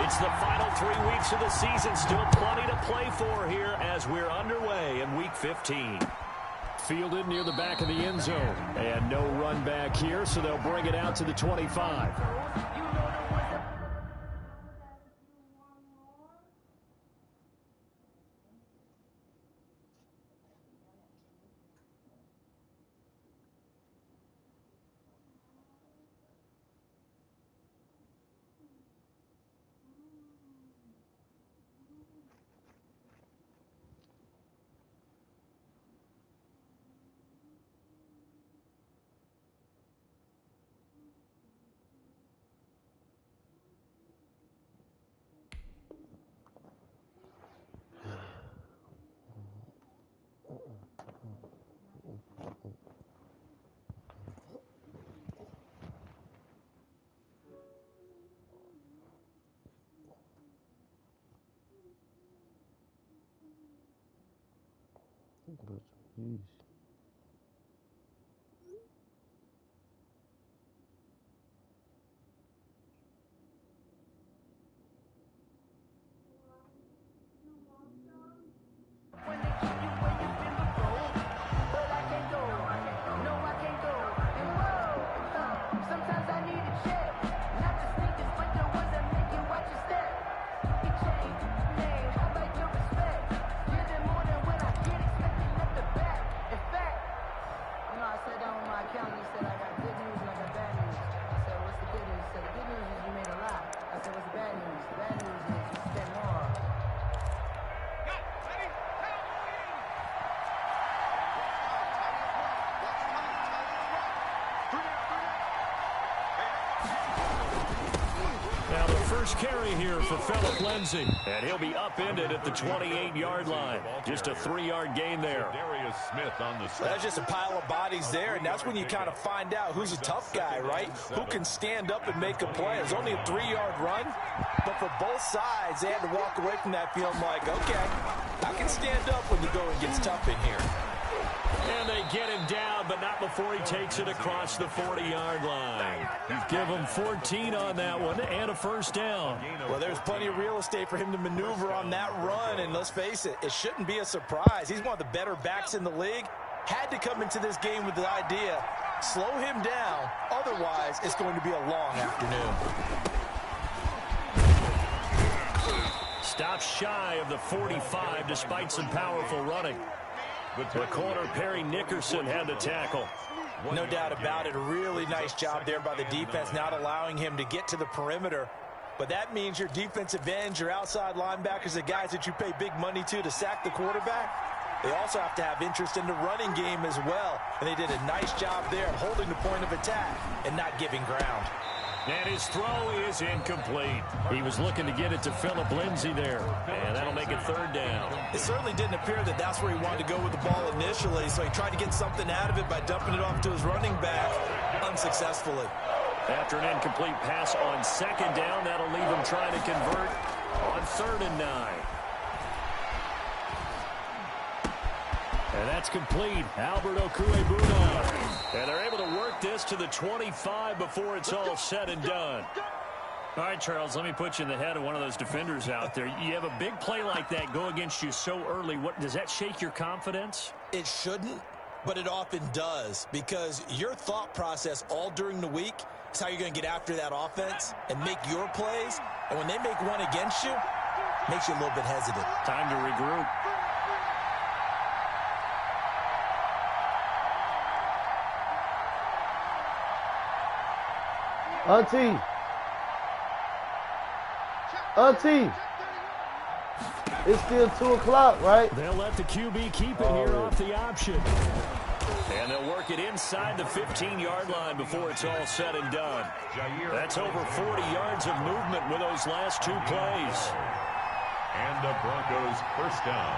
It's the final 3 weeks of the season. Still plenty to play for here as we're underway in Week 15. Fielded near the back of the end zone. And no run back here, so they'll bring it out to the 25. But geez. Carry here for Phillip Lindsay, and he'll be upended at the 28-yard line. Just a 3-yard gain there. That's just a pile of bodies there, and that's when you kind of find out who's a tough guy, right? Who can stand up and make a play. It's only a 3-yard run, but for both sides, they had to walk away from that feeling like, okay, I can stand up when the going gets tough in here. And they get him down, but not before he takes it across the 40-yard line. Give him 14 on that one and a first down. Well, there's plenty of real estate for him to maneuver on that run, and let's face it, it shouldn't be a surprise. He's one of the better backs in the league. Had to come into this game with the idea, slow him down, otherwise it's going to be a long afternoon. Stops shy of the 45 despite some powerful running. The corner, Perry Nickerson, had the tackle. No doubt about it. A really nice job there by the defense, not allowing him to get to the perimeter. But that means your defensive ends, your outside linebackers, the guys that you pay big money to sack the quarterback, they also have to have interest in the running game as well. And they did a nice job there of holding the point of attack and not giving ground. And his throw is incomplete. He was looking to get it to Phillip Lindsay there. And that'll make it third down. It certainly didn't appear that that's where he wanted to go with the ball initially, so he tried to get something out of it by dumping it off to his running back unsuccessfully. After an incomplete pass on second down, that'll leave him trying to convert on 3rd and 9. And that's complete. Albert Okuebuna. And they're able to work this to the 25 before it's all said and done. All right, Charles, let me put you in the head of one of those defenders out there. You have a big play like that go against you so early. What does that shake your confidence? It shouldn't, but it often does, because your thought process all during the week is how you're going to get after that offense and make your plays. And when they make one against you, it makes you a little bit hesitant. Time to regroup. Auntie, it's still 2 o'clock, right? They'll let the QB keep it here off the option. And they'll work it inside the 15-yard line before it's all said and done. That's over 40 yards of movement with those last 2 plays. And the Broncos first down.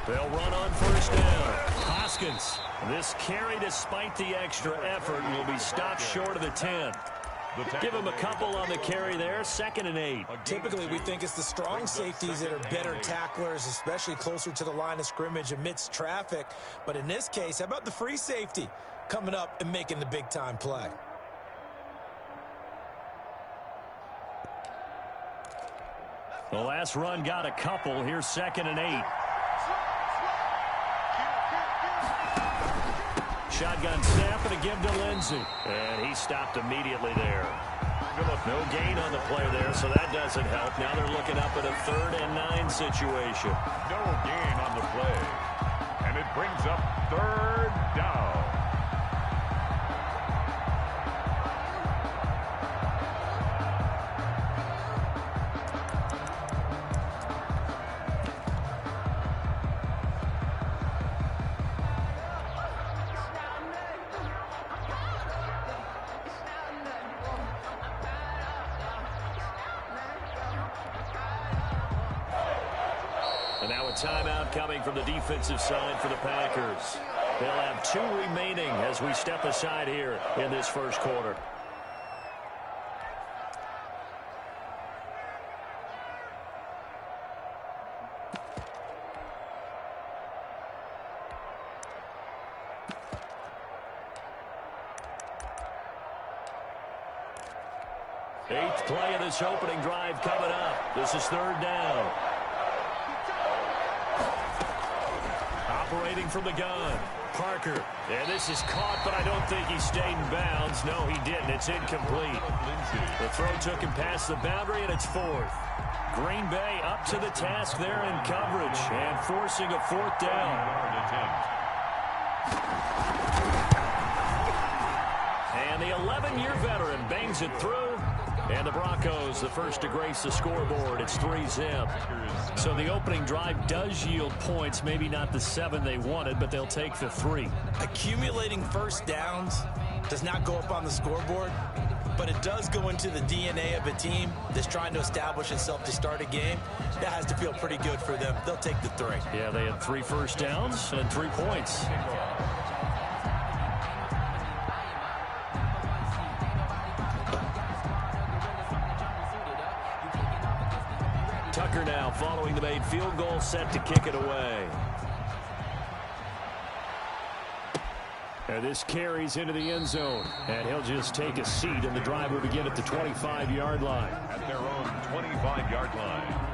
They'll run on first down. Hoskins, this carry despite the extra effort will be stopped short of the 10. Give him a couple on the carry there. 2nd and 8. Typically, we think it's the strong safeties that are better tacklers, especially closer to the line of scrimmage amidst traffic. But in this case, how about the free safety coming up and making the big-time play? The last run got a couple. Here's 2nd and 8. Shotgun snap and a give to Lindsey. And he stopped immediately there. No gain on the play there, so that doesn't help. Now they're looking up at a 3rd and 9 situation. No gain on the play. And it brings up 3rd down. And now a timeout coming from the defensive side for the Packers. They'll have 2 remaining as we step aside here in this first quarter. Eighth play of this opening drive coming up. This is 3rd down. Operating from the gun, Parker. And this is caught, but I don't think he stayed in bounds. No, he didn't. It's incomplete. The throw took him past the boundary, and it's 4th. Green Bay up to the task there in coverage and forcing a 4th down. And the 11-year veteran bangs it through. And the Broncos, the first to grace the scoreboard. It's 3-zip. So the opening drive does yield points. Maybe not the 7 they wanted, but they'll take the 3. Accumulating first downs does not go up on the scoreboard, but it does go into the DNA of a team that's trying to establish itself to start a game. That has to feel pretty good for them. They'll take the 3. Yeah, they had 3 first downs and 3 points. Tucker now following the made field goal, set to kick it away. And this carries into the end zone. And he'll just take a seat, and the drive will begin at the 25-yard line. At their own 25-yard line.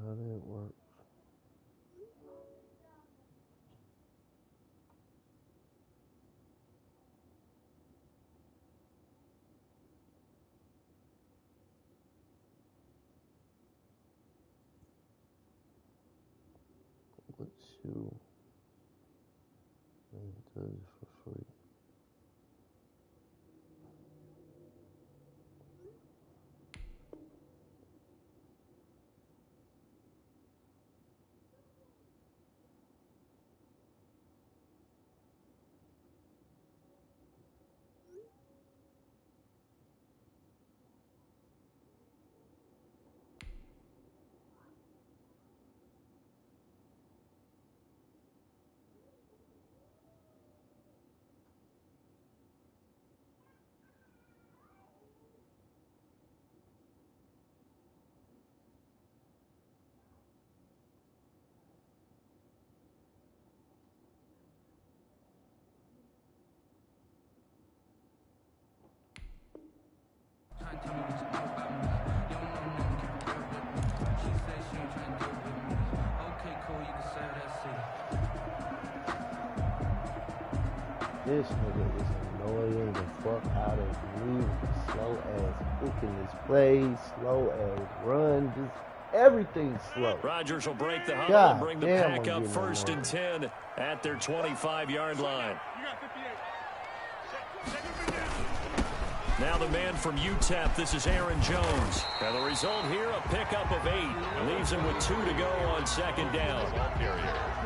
How that works. What shoe? And it does it for free. This nigga is annoying the fuck out of me. Slow ass booking this play, slow ass run, just everything slow. Rodgers will break the huddle God and bring the damn, pack I'm up getting 1st and 10 at their 25-yard line. Now the man from UTEP, this is Aaron Jones. And the result here, a pickup of 8. Leaves him with 2 to go on second down.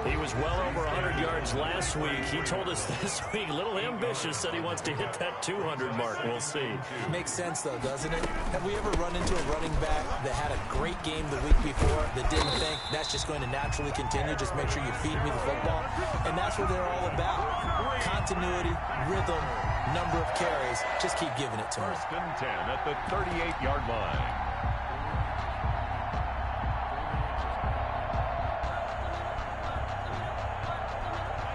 He was well over 100 yards last week. He told us this week, a little ambitious, said he wants to hit that 200 mark. We'll see. Makes sense, though, doesn't it? Have we ever run into a running back that had a great game the week before that didn't think that's just going to naturally continue? Just make sure you feed me the football. And that's what they're all about. Continuity, rhythm, number of carries. Just keep giving it to him. First and 10 at the 38-yard line.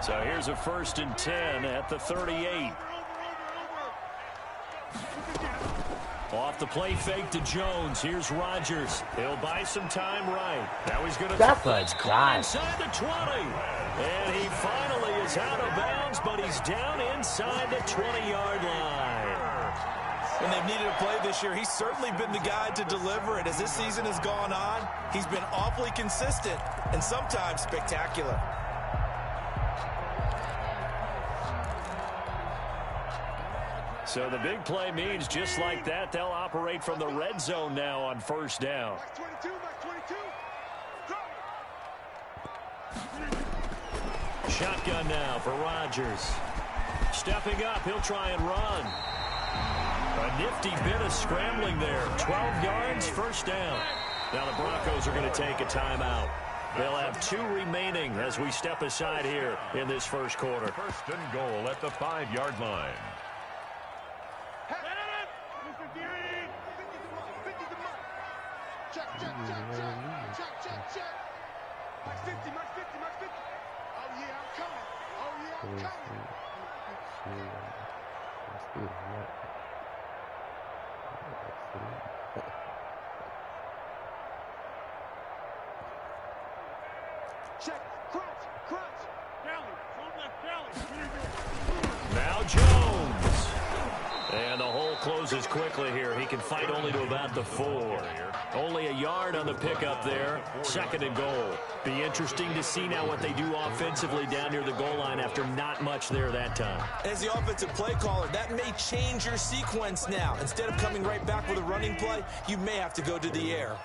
So here's a 1st and 10 at the 38. Off the play fake to Jones. Here's Rodgers. He'll buy some time right. Now he's going to... That's a dive. Inside the 20. And he finally is out of bounds, but he's down inside the 20-yard line. When they've needed a play this year, he's certainly been the guy to deliver it. As this season has gone on, he's been awfully consistent and sometimes spectacular. So the big play means just like that, they'll operate from the red zone now on 1st down. Shotgun now for Rodgers. Stepping up, he'll try and run. A nifty bit of scrambling there. 12 yards, 1st down. Now the Broncos are going to take a timeout. They'll have 2 remaining as we step aside here in this 1st quarter. 1st and goal at the 5-yard line. Now Jones. And the hole closes quickly here. He can fight only to about the 4. Only a yard on the pickup there. 2nd and goal. Be interesting to see now what they do offensively down near the goal line after not much there that time. As the offensive play caller, that may change your sequence now. Instead of coming right back with a running play, you may have to go to the air.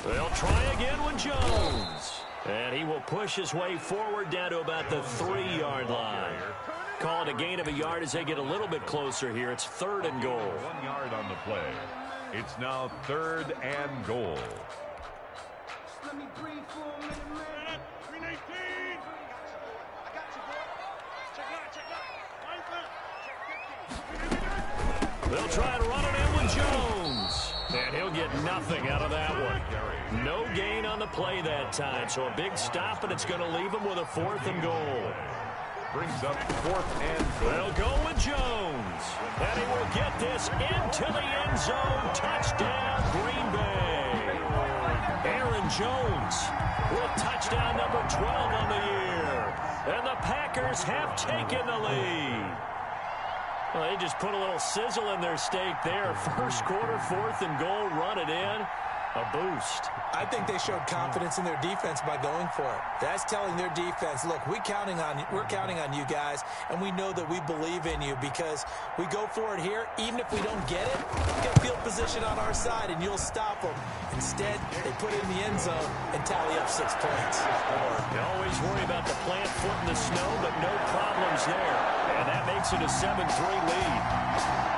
They'll try again with Jones. And he will push his way forward down to about the 3-yard line. Call it a gain of a yard as they get a little bit closer here. It's 3rd and goal. 1 yard on the play. It's now 3rd and goal. Let me breathe for a minute, man. 319. I got you, bro. Check line. They'll try to run it in with Jones. And he'll get nothing out of that one. No gain on the play that time. So a big stop, and it's going to leave him with a 4th and goal. Brings up 4th and goal. They'll go with Jones. And he will get this into the end zone. Touchdown, Green Bay. Aaron Jones with touchdown number 12 on the year. And the Packers have taken the lead. Well, they just put a little sizzle in their steak there. 1st quarter, 4th and goal, run it in. A boost. I think they showed confidence in their defense by going for it. That's telling their defense, look, we're counting on you guys, and we know that we believe in you because we go for it here. Even if we don't get it, get field position on our side, and you'll stop them. Instead, they put it in the end zone and tally up 6 points. You always worry about the plant foot in the snow, but no problems there. And that makes it a 7-3 lead.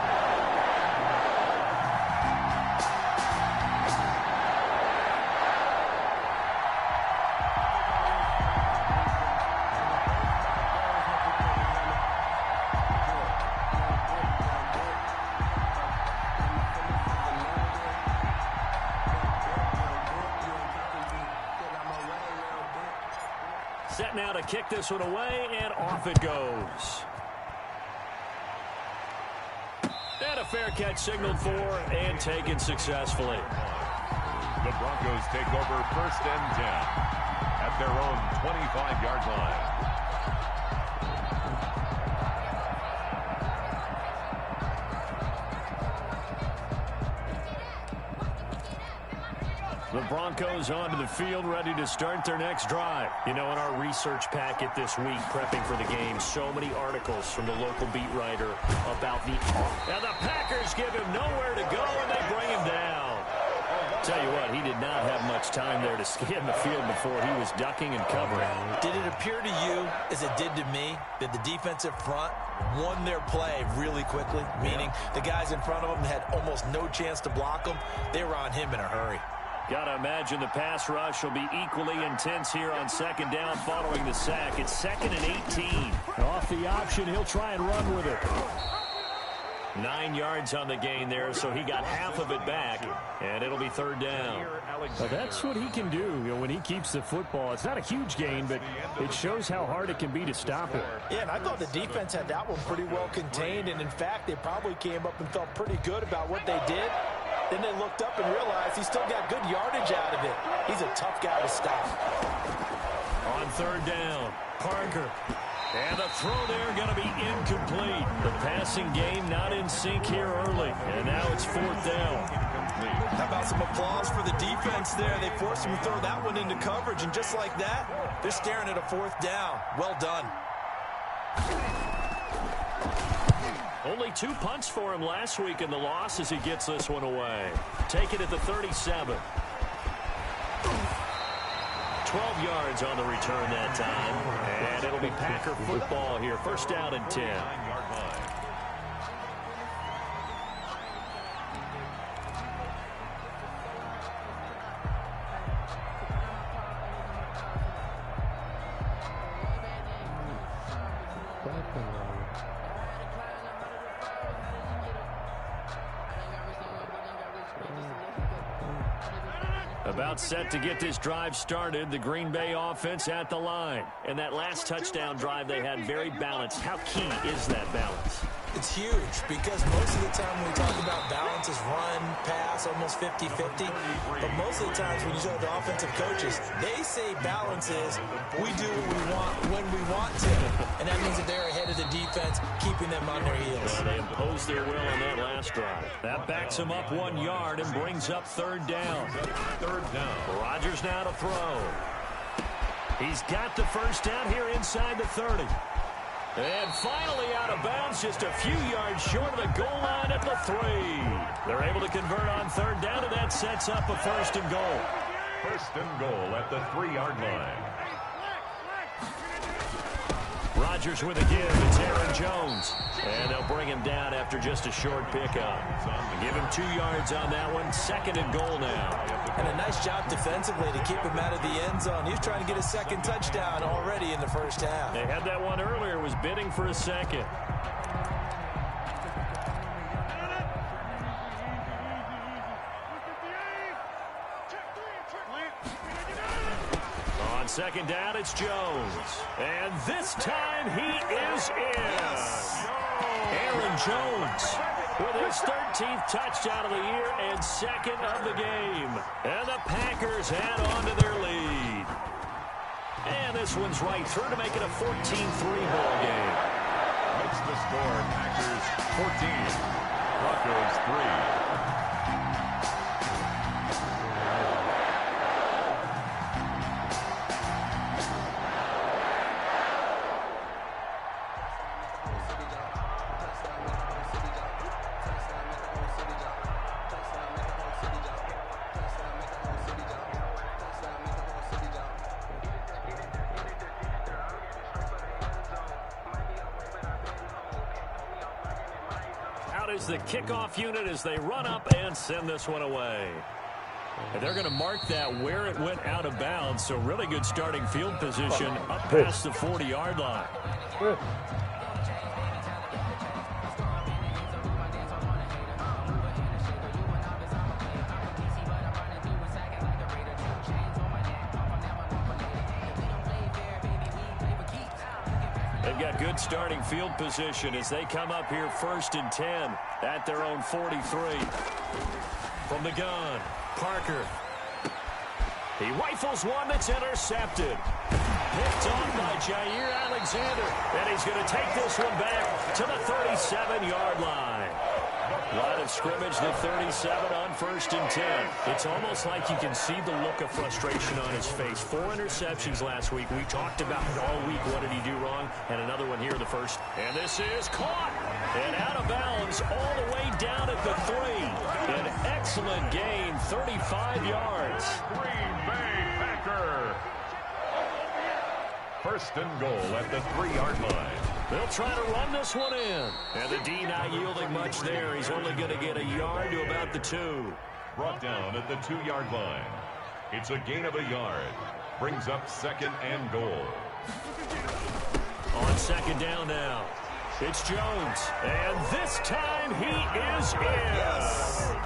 Set now to kick this one away, and off it goes. And a fair catch signaled for and taken successfully. The Broncos take over 1st and 10 at their own 25-yard line. The Broncos onto the field, ready to start their next drive. You know, in our research packet this week, prepping for the game, so many articles from the local beat writer about the... And the Packers give him nowhere to go, and they bring him down. Tell you what, he did not have much time there to scan the field before he was ducking and covering. Did it appear to you, as it did to me, that the defensive front won their play really quickly? Meaning the guys in front of them had almost no chance to block them. They were on him in a hurry. Gotta imagine the pass rush will be equally intense here on second down following the sack. It's 2nd and 18. Off the option, he'll try and run with it. 9 yards on the gain there, so he got half of it back, and it'll be 3rd down. Well, that's what he can do, you know, when he keeps the football. It's not a huge gain, but it shows how hard it can be to stop it. Yeah, and I thought the defense had that one pretty well contained, and in fact, they probably came up and felt pretty good about what they did. Then they looked up and realized he still got good yardage out of it. He's a tough guy to stop. On 3rd down, Parker. And the throw there going to be incomplete. The passing game not in sync here early. And now it's 4th down. How about some applause for the defense there? They forced him to throw that one into coverage, and just like that, they're staring at a 4th down. Well done. Only 2 punts for him last week in the loss as he gets this one away. Take it at the 37. 12 yards on the return that time. And it'll be Packer football here. 1st down and 10. About set to get this drive started. The Green Bay offense at the line. And that last touchdown drive they had very balanced. How key is that balance? It's huge because most of the time when we talk about balance is run, pass, almost 50-50. But most of the times when you talk to offensive coaches, they say balance is we do what we want when we want to. And that means that they're ahead of the defense, keeping them on their heels. Well, they imposed their will on that last drive. That backs him up 1 yard and brings up 3rd down. 3rd down. Rodgers now to throw. He's got the 1st down here inside the 30. And finally out of bounds, just a few yards short of the goal line at the 3. They're able to convert on 3rd down, and that sets up a 1st and goal. 1st and goal at the 3-yard line. Rodgers with a give. It's Aaron Jones. And they'll bring him down after just a short pickup. Give him 2 yards on that one. 2nd and goal now. And a nice job defensively to keep him out of the end zone. He was trying to get a 2nd touchdown already in the 1st half. They had that one earlier. Was bidding for a 2nd. On 2nd down, it's Jones. And this time he is in. Aaron Jones with his 13th touchdown of the year and 2nd of the game. And the Packers add on to their lead. And this one's right through to make it a 14-3 ball game. Makes the score Packers 14, Broncos 3. Is the kickoff unit as they run up and send this one away. And they're going to mark that where it went out of bounds, so really good starting field position up past the 40-yard line. They've got good starting field position as they come up here 1st and 10 at their own 43. From the gun, Parker. He rifles one that's intercepted. Picked off by Jair Alexander. And he's going to take this one back to the 37-yard line. Line of scrimmage, the 37 on 1st and 10. It's almost like you can see the look of frustration on his face. 4 interceptions last week. We talked about it all week. What did he do wrong? And another one here in the first. And this is caught. And out of bounds all the way down at the 3. An excellent gain, 35 yards. Green Bay Packer. 1st and goal at the 3-yard line. They'll try to run this one in. And the D not yielding much there. He's only going to get a yard to about the 2. Brought down at the 2-yard line. It's a gain of a yard. Brings up 2nd and goal. On 2nd down now. It's Jones. And this time he is in.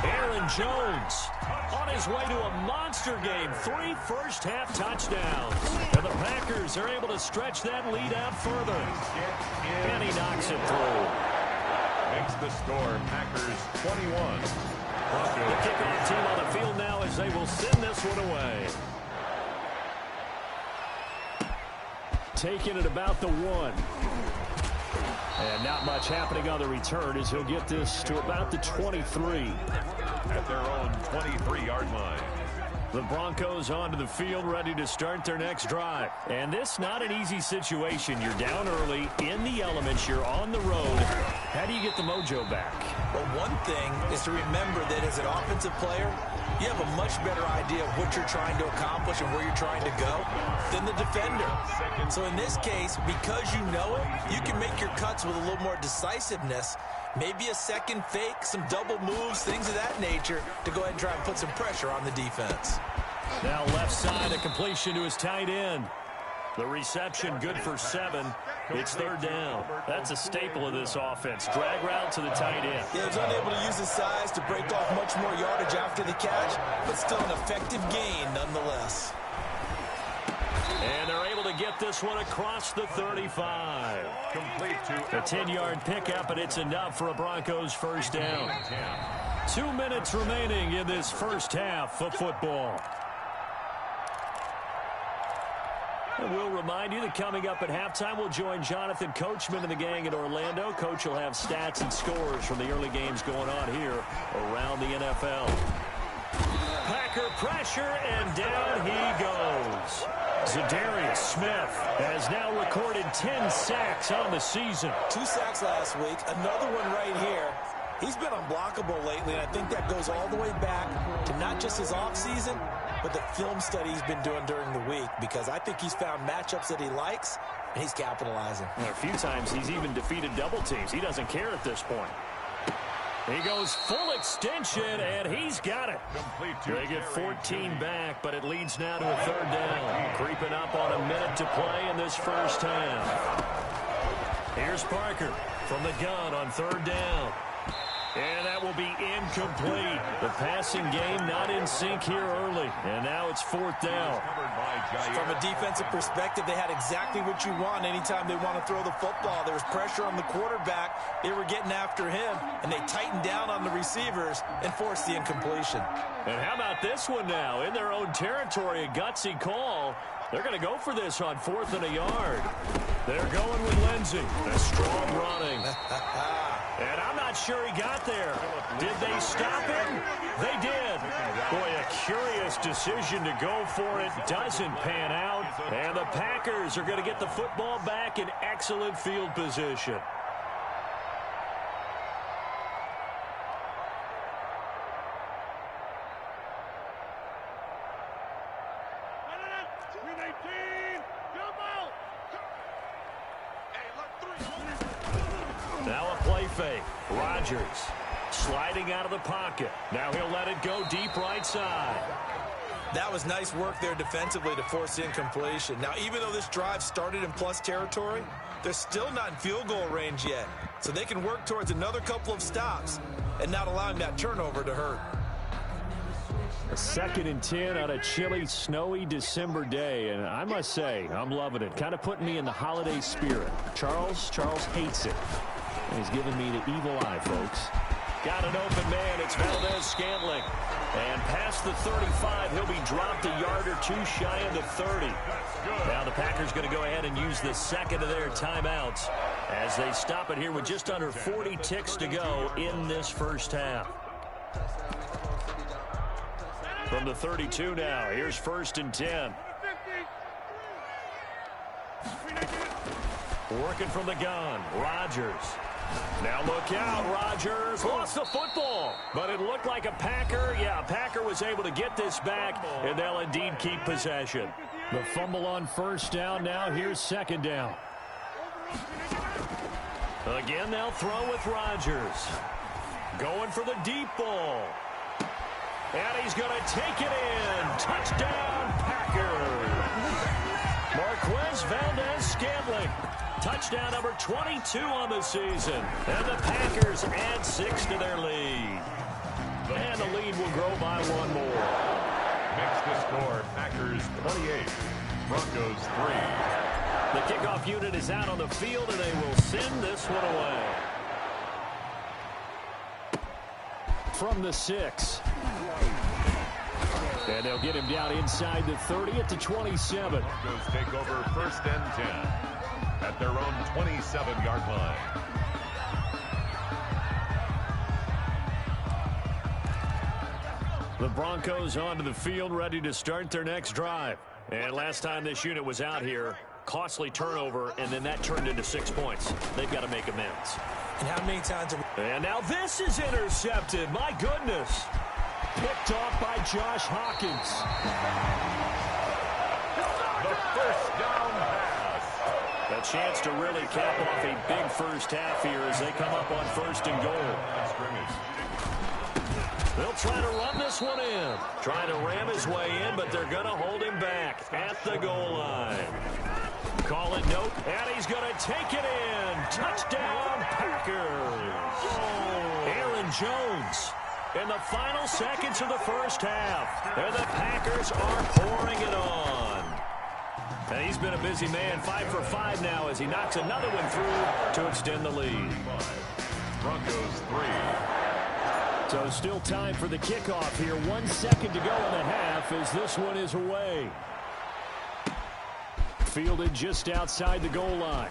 Aaron Jones on his way to a monster game. 3 first-half touchdowns. And the Packers are able to stretch that lead out further. And he knocks it through. Makes the score Packers 21. The kickoff team on the field now as they will send this one away. Taking it about the 1. And not much happening on the return as he'll get this to about the 23. At their own 23-yard line. The Broncos onto the field, ready to start their next drive. And this not an easy situation. You're down early, in the elements, you're on the road. How do you get the mojo back? Well, one thing is to remember that as an offensive player, you have a much better idea of what you're trying to accomplish and where you're trying to go than the defender. So in this case, because you know it, you can make your cuts with a little more decisiveness. Maybe a second fake, some double moves, things of that nature to go ahead and try and put some pressure on the defense. Now left side, a completion to his tight end. The reception good for 7. It's 3rd down. That's a staple of this offense. Drag route to the tight end. He was unable to use his size to break off much more yardage after the catch, but still an effective gain nonetheless. And they're able to get this one across the 35. Complete to a 10-yard pickup, and it's enough for a Broncos first down. 2 minutes remaining in this first half of football. And we'll remind you that coming up at halftime, we'll join Jonathan Coachman and the gang in Orlando. Coach will have stats and scores from the early games going on here around the NFL. Packer pressure, and down he goes. Za'Darius Smith has now recorded 10 sacks on the season. 2 sacks last week, another one right here. He's been unblockable lately, and I think that goes all the way back to not just his offseason, but the film study he's been doing during the week, because I think he's found matchups that he likes, and he's capitalizing. And a few times he's even defeated double teams. He doesn't care at this point. He goes full extension, and he's got it. They get 14 back, but it leads now to a 3rd down. Creeping up on a minute to play in this first half. Here's Parker from the gun on 3rd down. And that will be incomplete. The passing game not in sync here early. And now it's 4th down. From a defensive perspective, they had exactly what you want anytime they want to throw the football. There was pressure on the quarterback. They were getting after him, and they tightened down on the receivers and forced the incompletion. And how about this one now? In their own territory, a gutsy call. They're going to go for this on 4th and a yard. They're going with Lindsey. A strong running. And I'm not sure he got there. Did they stop him? They did. Boy, a curious decision to go for it. Doesn't pan out. And the Packers are going to get the football back in excellent field position. Now a play fake. Rodgers sliding out of the pocket. Now he'll let it go deep right side. That was nice work there defensively to force incompletion. Now, even though this drive started in plus territory, they're still not in field goal range yet. So they can work towards another couple of stops and not allowing that turnover to hurt. A 2nd and 10 on a chilly, snowy December day. And I must say, I'm loving it. Kind of putting me in the holiday spirit. Charles hates it. And he's giving me the evil eye, folks. Got an open man. It's Valdez-Scantling. And past the 35, he'll be dropped a yard or two shy of the 30. Now the Packers going to go ahead and use the second of their timeouts as they stop it here with just under 40 ticks to go in this first half. From the 32 now, here's 1st and 10. Working from the gun, Rodgers. Now look out, Rodgers lost the football, but it looked like a Packer. Yeah, a Packer was able to get this back, and they'll indeed keep possession. The fumble on 1st down. Now here's 2nd down. Again, they'll throw with Rodgers. Going for the deep ball. And he's going to take it in. Touchdown, Packers. Marquez Valdez-Scantling. Touchdown number 22 on the season. And the Packers add 6 to their lead. And the lead will grow by 1 more. Next to score, Packers 28, Broncos 3. The kickoff unit is out on the field, and they will send this one away. From the 6. And they'll get him down inside the 30 at the 27. Broncos take over 1st and 10 at their own 27-yard line. The Broncos onto the field, ready to start their next drive. And last time this unit was out here, costly turnover, and then that turned into 6 points. They've got to make amends. And how many times And now this is intercepted. My goodness. Picked off by Josh Hawkins. The 1st down pass. A chance to really cap off a big first half here as they come up on 1st and goal. They'll try to run this one in. Trying to ram his way in, but they're going to hold him back at the goal line. Call it note, and he's going to take it in. Touchdown, Packers. Aaron Jones in the final seconds of the first half. And the Packers are pouring it on. And he's been a busy man, 5 for 5 now as he knocks another one through to extend the lead. Broncos 3. So still time for the kickoff here. 1 second to go in the half as this one is away. Fielded just outside the goal line.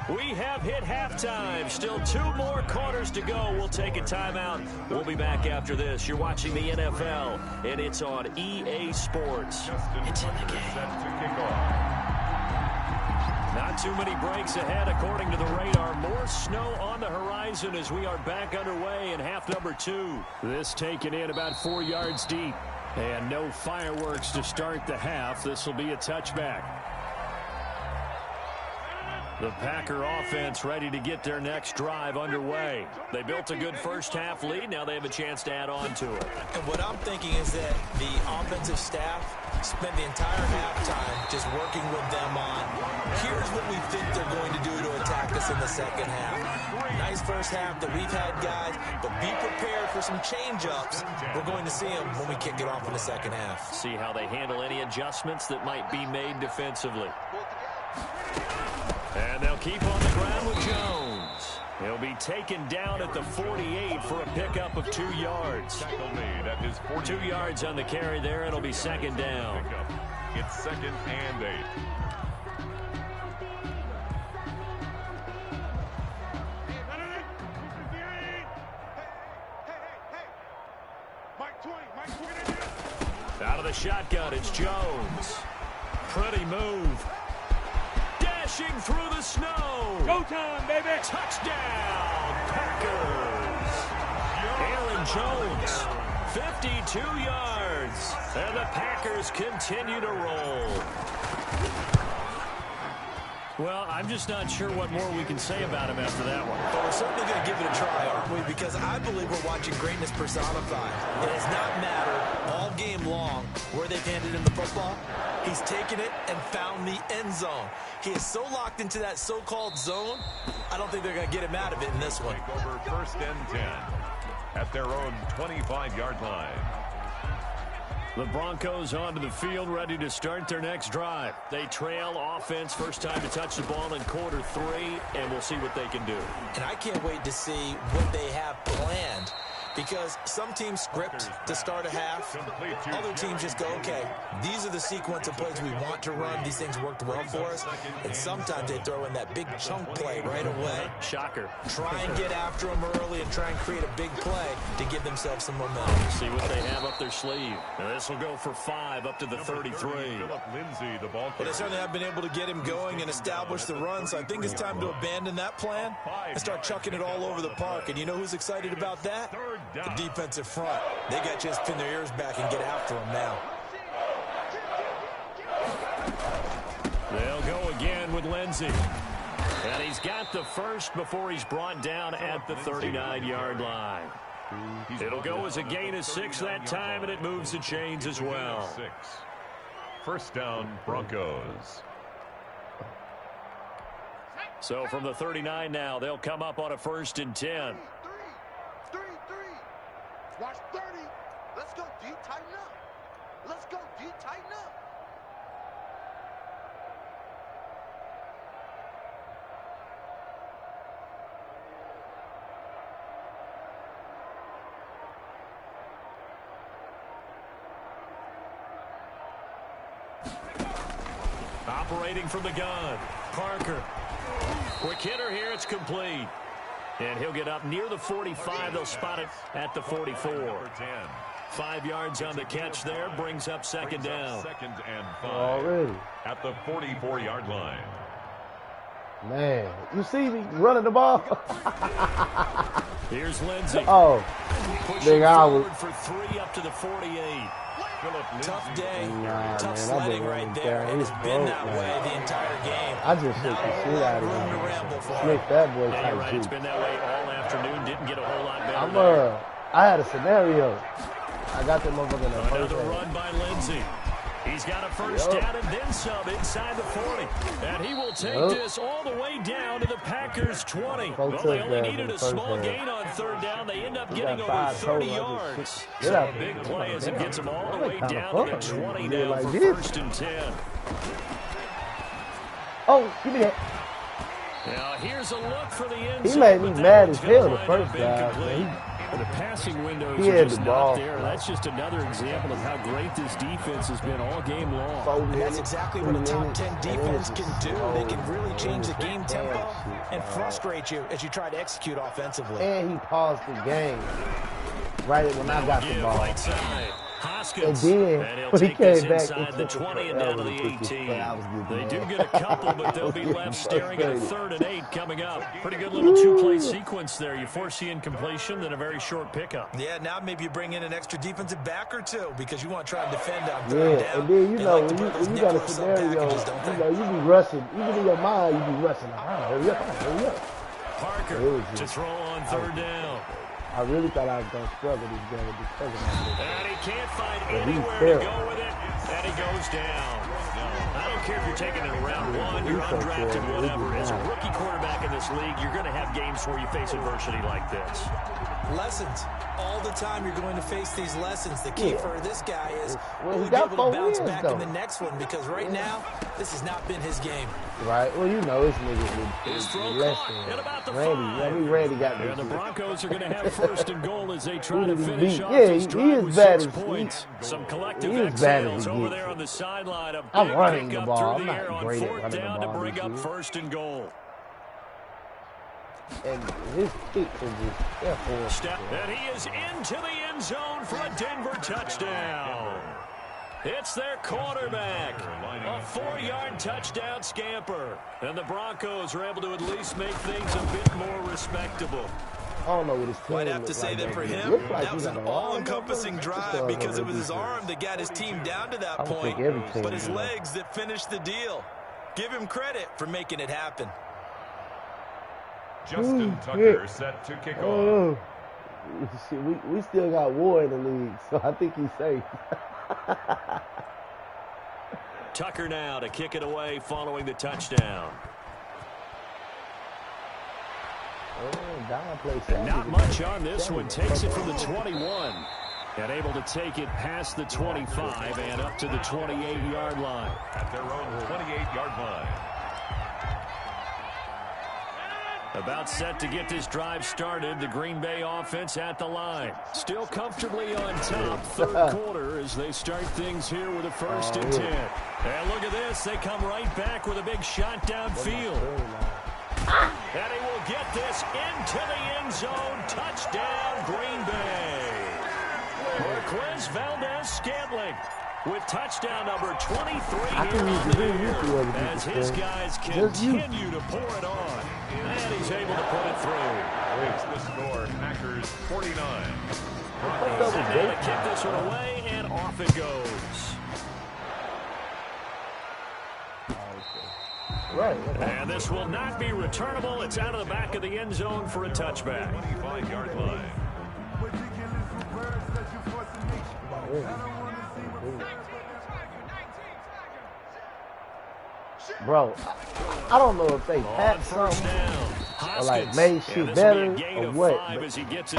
We have hit halftime. Still 2 more quarters to go. We'll take a timeout. We'll be back after this. You're watching the NFL, and it's on EA Sports. It's in the game. Set to kick off. Not too many breaks ahead, according to the radar. More snow on the horizon as we are back underway in half number 2. This taken in about 4 yards deep. And no fireworks to start the half. This will be a touchback. The Packer offense ready to get their next drive underway. They built a good first half lead. Now they have a chance to add on to it. And what I'm thinking is that the offensive staff spent the entire halftime just working with them on, here's what we think they're going to do to attack us in the second half. Nice first half that we've had, guys, but be prepared for some change-ups. We're going to see them when we kick it off in the second half. See how they handle any adjustments that might be made defensively. And they'll keep on the ground with Jones. He'll be taken down at the 48 for a pickup of 2 yards. Tackle made at his 2 yards on the carry there. It'll be 2nd down. It's 2nd and 8. Out of the shotgun, it's Jones. Pretty move. Dashing through the snow. Go time, baby. Touchdown, Packers. Aaron Jones, 52 yards. And the Packers continue to roll. Well, I'm just not sure what more we can say about him after that one. But we're certainly going to give it a try, aren't we? Because I believe we're watching greatness personified. It has not mattered all game long where they've handed him the football. He's taken it and found the end zone. He is so locked into that so-called zone, I don't think they're going to get him out of it in this one. Take over 1st and 10 at their own 25-yard line. The Broncos onto the field, ready to start their next drive. They trail offense, first time to touch the ball in quarter 3, and we'll see what they can do. And I can't wait to see what they have planned, because some teams script to start a half. Other teams just go, okay, these are the sequence of plays we want to run. These things worked well for us. And sometimes they throw in that big chunk play right away. Shocker. Try and get after them early and try and create a big play to give themselves some momentum. See what they have up their sleeve. Now this will go for 5 up to the 33. Well, they certainly have been able to get him going and establish the run, so I think it's time to abandon that plan and start chucking it all over the park. And you know who's excited about that? The defensive front. They got to just pin their ears back and get after him now. They'll go again with Lindsey. And he's got the first before he's brought down at the 39-yard line. It'll go as a gain of 6 that time, and it moves the chains as well. First down, Broncos. So from the 39 now, they'll come up on a 1st and 10. Watch 30. Let's go, D. Tighten up. Let's go, D. Tighten up. Operating from the gun, Parker. Quick hitter here, it's complete. And he'll get up near the 45. They'll spot it at the 44. 5 yards on the catch there. Brings up second down. Second and 5. Already. At the 44-yard line. Man, you see me running the ball? Here's Lindsey. Oh, big hour. For 3 up to the 48. Tough day, tough man, sledding right there, and it's been that way the entire game. I just shook the shit out of Room to him. ramble for him. Make that boy Yeah, you're right. type It's G. been that way all afternoon. Didn't get a whole lot better. I had a scenario. I got that motherfucker in the first Another half. run by Lindsey. He's got a first down and then some inside the 40. And he will take this all the way down to the Packers' 20. Well, they only needed a small gain on 3rd down. They end up getting over 30 yards. So a big play as it gets them all the way down to the 20 now for 1st and 10. Oh, give me that. Now here's a look for the end He zone, made me but mad that as one's hell gonna the wind up first drive, incomplete. man. The passing windows He are had just the not ball. there. That's just another example of how great this defense has been all game long. 4 And that's minutes, exactly 3 what a top minutes, 10 and then defense it's can just do. slow. They can really change the It's game damn tempo shit, and dog. frustrate you as you try to execute offensively. And he paused the game right when I got the ball. Right side. Hoskins. And then, And he'll when he take this came back, inside it the took 20 and forever down to the to put this 18. play. I was getting They do mad. get a couple, but they'll be I was left getting staring at a frustrated. 3rd and 8 coming up. Pretty good little 2-play sequence there. You force the incompletion, then a very short pickup. Yeah, now maybe you bring in an extra defensive back or 2 because you want to try and defend on 3rd Yeah, down. and then you They know like to when put those you got a nickel or sub scenario, packages, don't they? you be rushing. Even in your mind, you be rushing. Hurry up, hurry up. Parker It was to just- throw on 3rd down. I really thought I was going to struggle this game because of that. And he can't find But he's anywhere to terrible. go with it, and he goes down. I don't care if you're taking it in round 1, you're He's so undrafted, terrible. whatever. As a He's rookie quarterback in this league, you're going to have games where you face adversity like this. Lessons. All the time you're going to face these lessons. The key for this guy is Well, will he he be got able 4 to bounce wins, back though. in the next one, because right now, this has not been his game. Right? Well, you know, this nigga His throw less caught at about the than Randy. 5. Randy got And the this. Broncos are going to have 1st and goal as they try to He finish beat- off yeah, this he drive is with bad 6 as- points. Some collective He is bad as exhales he over gets. there on the sideline. A I'm big running the pickup ball. through the I'm air not on great at 4th running the down to ball bring this up year. 1st and goal. And his kicks are just, they're horrible. Step, and he is into the end zone for a Denver touchdown. It's their quarterback. A 4-yard touchdown scamper. And the Broncos are able to at least make things a bit more respectable. I don't know what his team I'd have to looks say like that for It him, looks like that he was got an a arm. all-encompassing drive because it was his arm that got his team down to that I would point, think every team but his would. legs that finished the deal. Give him credit for making it happen. Justin Tucker set to kick off. Oh, shit, we still got war in the league, so I think he's safe. Tucker now to kick it away following the touchdown. Oh, Don plays And not much on this one. Takes it from the 21. And able to take it past the 25 and up to the 28-yard line. At their own 28-yard line. About set to get this drive started. The Green Bay offense at the line. Still comfortably on top. Third quarter as they start things here with a 1st and 10. And look at this. They come right back with a big shot downfield. And he will get this into the end zone. Touchdown, Green Bay. Marquez Valdez-Scantling with touchdown number 23 here on the year as his guys continue to pour it on. And he's able to put it through. Makes the score Packers 49. He's able to kick this one away, and off it goes. Right. And this will not be returnable. It's out of the back of the end zone for a touchback. 25-yard line. Bro, I don't know if they packed something or like made shit better or what. But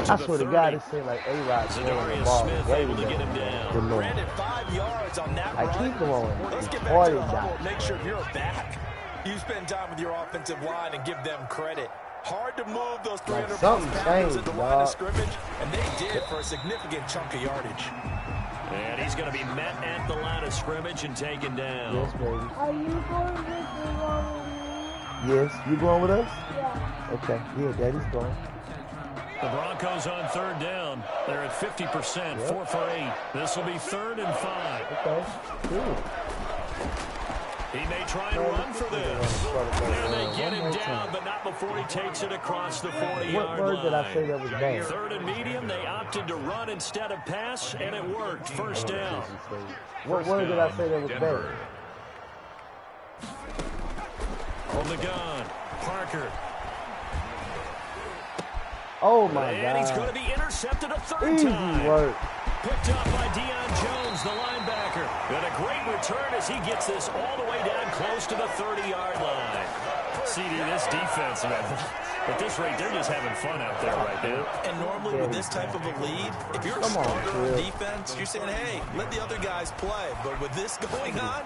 I swear to God, it seemed like A-Rod throwing the ball way better than normal. 5 yards on that I run. keep going. Let's get back Hard to the and humble. dot. Make sure you're back. You spend time with your offensive line and give them credit. Hard to move those 300-plus pounders at the line of scrimmage, and they did for a significant chunk of yardage. And he's going to be met at the line of scrimmage and taken down. Yes, baby. Are you going with me? Yes, you going with us? Yeah. Okay, yeah, Daddy's going. The Broncos on 3rd down. They're at 50%, 4 for 8. This will be 3rd and 5. Okay, cool. He may try and run for this. And they get him down, but not before he takes it across the 40-yard line. What word did I say that was bad? 3rd and medium, they opted to run instead of pass, and it worked. 1st down. What word did I say that was Denver. bad? On the gun, Parker. Oh, my And he's going God. to be intercepted a 3rd Easy time. work. Picked up by Deion Jones, the linebacker. And a great return as he gets this all the way down close to the 30-yard line. CD, this defense, man, at this rate, they're just having fun out there right now. And normally with this type of a lead, if you're a starter on defense, you're saying, hey, let the other guys play. But with this going on,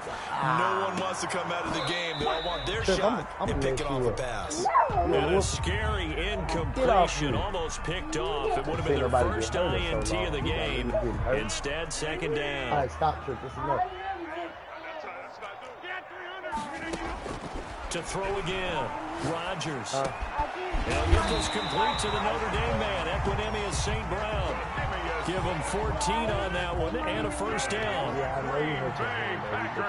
no one wants to come out of the game. They all want their shot and picking off a pass. And a scary incompletion, almost picked off. It would have been their first INT of the game. Instead, 2nd down. All right, stop, Trick. This is enough. To throw again, Rodgers. He'll get this complete to the Notre Dame man, Equinemius St. Brown. Give him 14 on that one and a 1st down. Yeah, I know you hurt your hand, baby.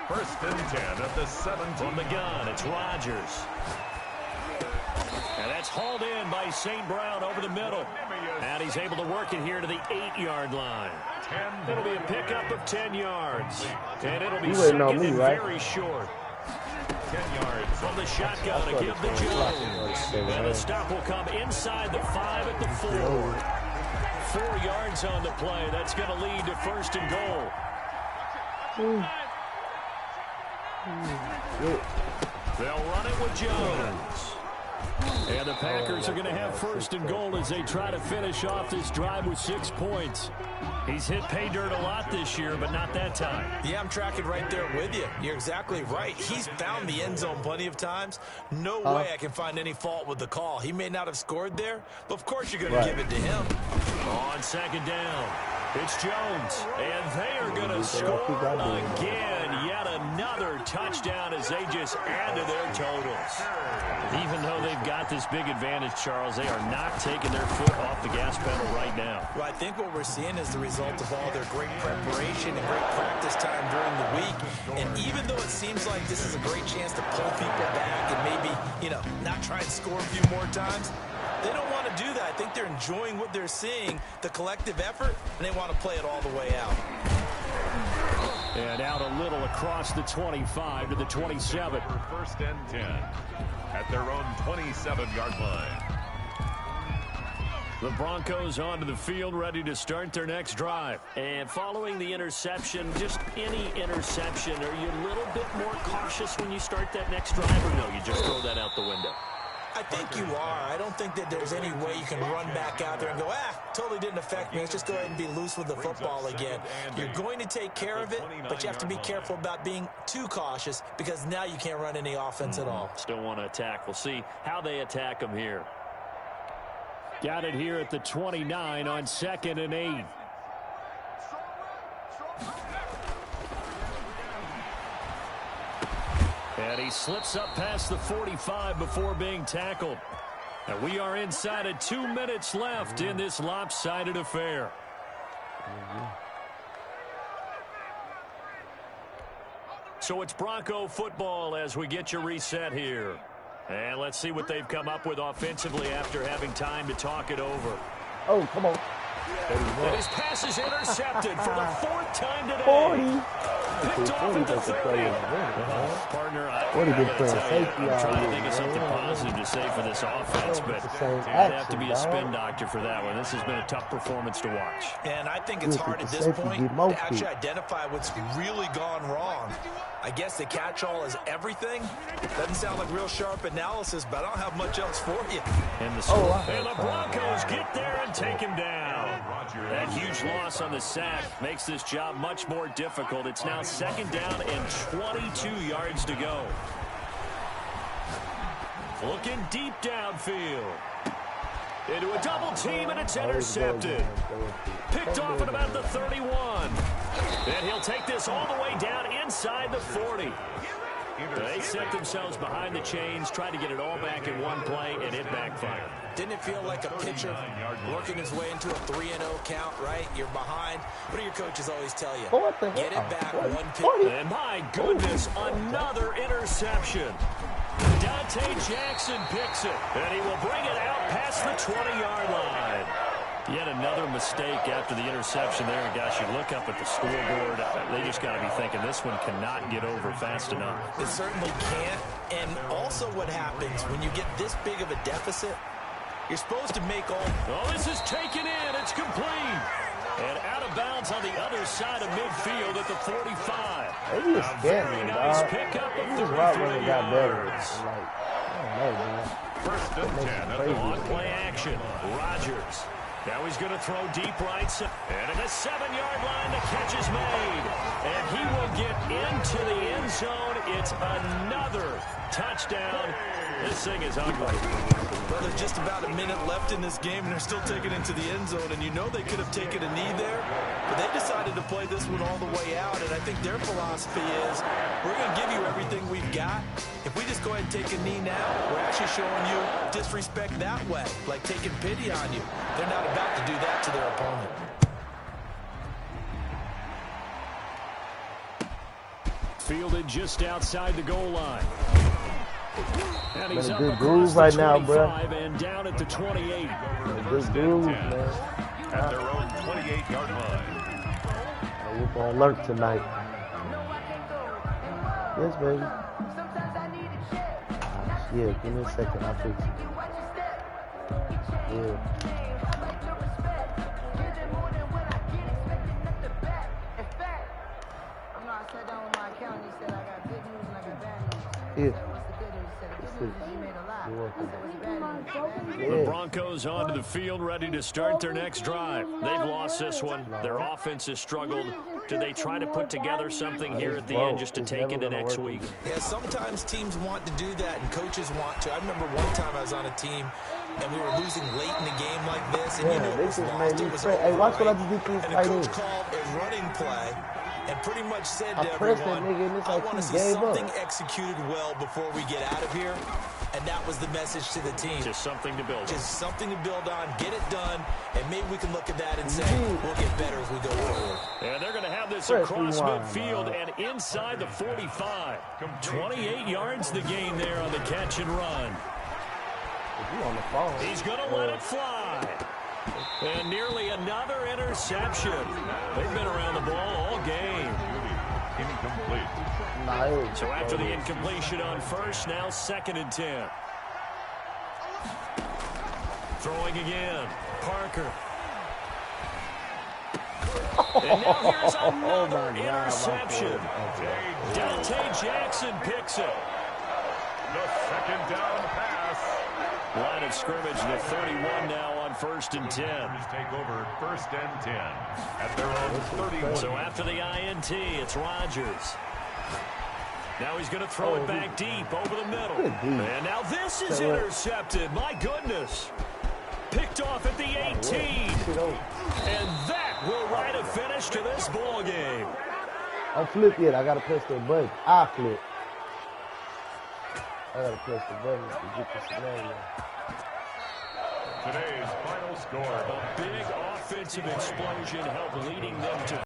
1st and 10 at the 17. On the gun, it's Rodgers. And that's hauled in by St. Brown over the middle. And he's able to work it here to the 8-yard line. It'll be a pickup of 10 yards. And it'll be second and very short. 10 yards From the shotgun to give the Jones. And the stop will come inside the 5 at the 4. 4 yards on the play. That's going to lead to 1st and goal. They'll run it with Jones. And the Packers are going to have 1st and goal as they try to finish off this drive with 6 points. He's hit pay dirt a lot this year, but not that time. Yeah, I'm tracking right there with you. You're exactly right. He's found the end zone plenty of times. No way I can find any fault with the call. He may not have scored there, but of course you're going to give it to him. On 2nd down, it's Jones. And they are going to score again. Yet another touchdown as they just add to their totals. Even though they've got this big advantage, Charles, they are not taking their foot off the gas pedal right now. Well, I think what we're seeing is the result of all their great preparation and great practice time during the week. And even though it seems like this is a great chance to pull people back and maybe, not try and score a few more times, they don't want to do that. I think they're enjoying what they're seeing, the collective effort, and they want to play it all the way out. And out a little across the 25 to the 27. 1st and 10 at their own 27-yard line. The Broncos onto the field, ready to start their next drive. And following the interception, just any interception, are you a little bit more cautious when you start that next drive, or no, you just throw that out the window? I think you are. I don't think that there's any way you can run back out there and go, totally didn't affect me. Let's just go ahead and be loose with the football again. You're going to take care of it, but you have to be careful about being too cautious because now you can't run any offense at all. Still want to attack. We'll see how they attack them here. Got it here at the 29 on 2nd and 8. And he slips up past the 45 before being tackled. And we are inside of 2 minutes left in this lopsided affair. So it's Bronco football as we get you reset here. And let's see what they've come up with offensively after having time to talk it over. Oh, come on. And his pass is intercepted for the 4th time today. 40. Picked off at the 30. Partner, I'm trying to think of something positive to say for this offense, but I'd have to be a spin doctor for that one. This has been a tough performance to watch. And I think it's hard at this point to actually identify what's really gone wrong. I guess the catch-all is everything. Doesn't sound like real sharp analysis, but I don't have much else for you. And the Broncos get there and take him down. That huge loss on the sack makes this job much more difficult. It's now 2nd down and 22 yards to go. Looking deep downfield. Into a double team, and it's intercepted. Picked off at about the 31. And he'll take this all the way down inside the 40. They set themselves behind the chains, tried to get it all back in one play, and it backfired. Didn't it feel like a pitcher working his way into a 3-0 count, right? You're behind. What do your coaches always tell you? Get it back one pitch. And my goodness, another interception. Dque Jackson picks it, and he will bring it out past the 20-yard line. Yet another mistake after the interception there. And gosh, you look up at the scoreboard, they just got to be thinking this one cannot get over fast enough. It certainly can't. And also what happens when you get this big of a deficit, you're supposed to make all... Oh, this is taken in. It's complete. And out of bounds on the other side of midfield at the 45. Maybe it's very nice pickup of 33 yards. Like, I don't know, man. First and 10. On play action. Rodgers. Now he's going to throw deep right side. And at the 7-yard line, the catch is made. And he will get into the end zone. It's another touchdown. This thing is ugly. Well, there's just about a minute left in this game, and they're still taking it into the end zone. And you know they could have taken a knee there, but they decided to play this one all the way out. And I think their philosophy is, we're going to give you everything we've got. If we just go ahead and take a knee now, we're actually showing you disrespect that way, like taking pity on you. They're not about to do that to their opponent. Fielded just outside the goal line. And he's up good groove right now, bro. And down at the 28. Good groove, man. At their own 28-yard line. We're going to lurk tonight. Yes, baby. Yeah, give me a second. I'll fix it. Yeah. Yeah. The Broncos onto the field, ready to start their next drive. They've lost this one. Their offense has struggled. Do they try to put together something here at the end just to take into next week? Yeah, sometimes teams want to do that and coaches want to. I remember one time I was on a team and we were losing late in a game like this, and you knew it was lost. It was over, hey, watch what I just did to this and tight the coach end. called a running play and pretty much said to pressed that everyone, nigga and it's I like want to he see gave something up. executed well before we get out of here. And that was the message to the team. Just something to build on. Just something to build on, get it done, and maybe we can look at that and say, we'll get better as we go forward. And they're going to have this across midfield and inside the 45. 28 yards the gain there on the catch and run. On the phone. He's going to let it fly. And nearly another interception. They've been around the ball all game. Incomplete. So after the incompletion on first, now 2nd and 10. Throwing again. Parker. And now here's another interception. Dque Jackson picks it. The 2nd down pass. Line of scrimmage, the 31 now on 1st and 10. Take over 1st and 10 at their own 31. So after the INT, it's Rodgers. Now he's going to throw it back deep over the middle. And now this is intercepted. My goodness. Picked off at the 18. And that will write a finish to this ball game. I'll flip yet. I got to press that button. I flip. I got to press the button to get the scenario. Today's final score. A big offensive explosion helped leading them to